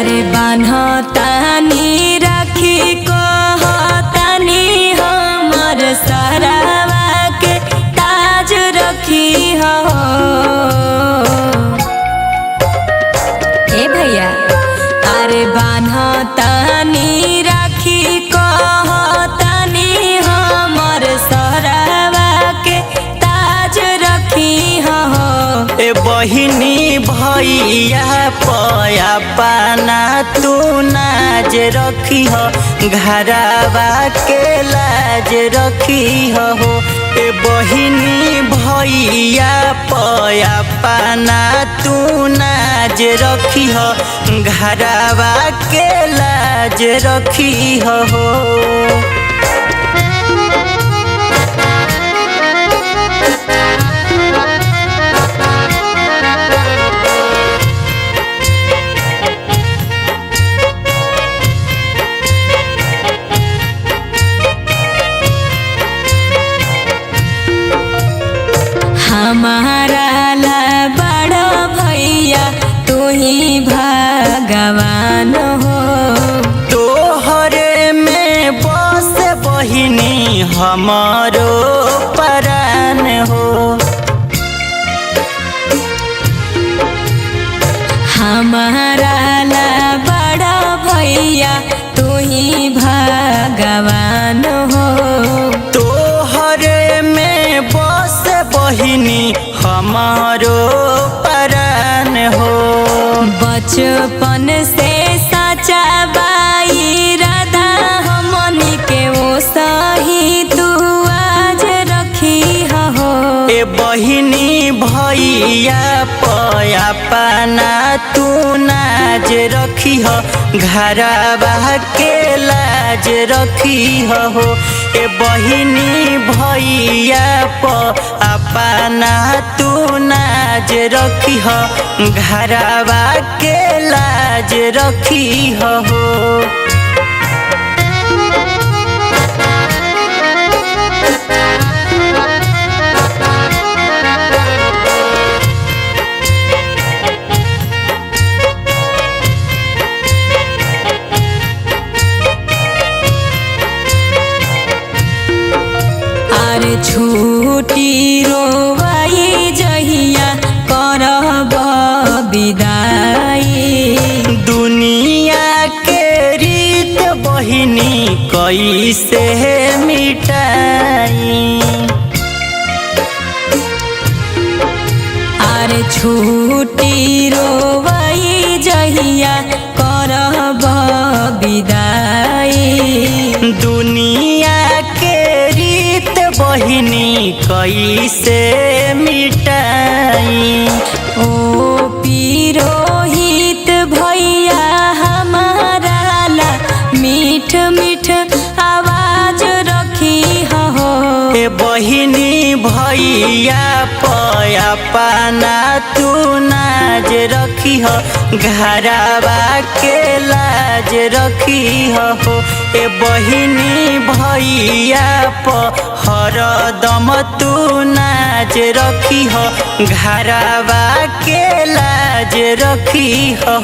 अरे बान्हतानी राखी कहतानी हमर सरवा के ताज रखी हो। ए भैया अरे बान्हतानी राखी कहतानी हमर सरवा के ताज रखी हो। ए बहिनी भैया पया पाना तू नाज रखी हो, घरवा के लाज रखी हो। ए बहिनी भैया पया पाना तू नाज रखी हो, घरवा के लाज रखी हो। हमारा ला बड़ा भैया तू ही भगवान हो। तोहरे में बस बहिनी हमारो परान हो। हमारा ला बड़ा भैया तू ही भगवान हो। तोहरे में बस बहिनी हमारो परान हो। बचपन से साचा बाई राधा हमनी के वो सही तू आज रखी हो। ए बहिनी भैया पया पाना तू नाज रखी हो, घरवा के लाज रखी हो। ए बहिनी भैया पाना तू नाज रखी हो, घरवा के लाज रखी हो। अरे छूटी रोवाई जहिया करब विदाई। दुनिया के रीत बहिनी कैसे मिटाई। अरे छूटी रोवाई जहिया करब विदाई। दुनिया के रीत बहिनी कैसे मिटाई। ओ पिरोहित भैया हमारा ला मीठ मीठ आवाज रखी हो। ए बहिनी भैया पया पाना तू नाज रखी हो, घरवा के लाज रखी हो। ए बहिनी भैया हरदम तू नाज रखी हो, घरवा के लाज रखी हो।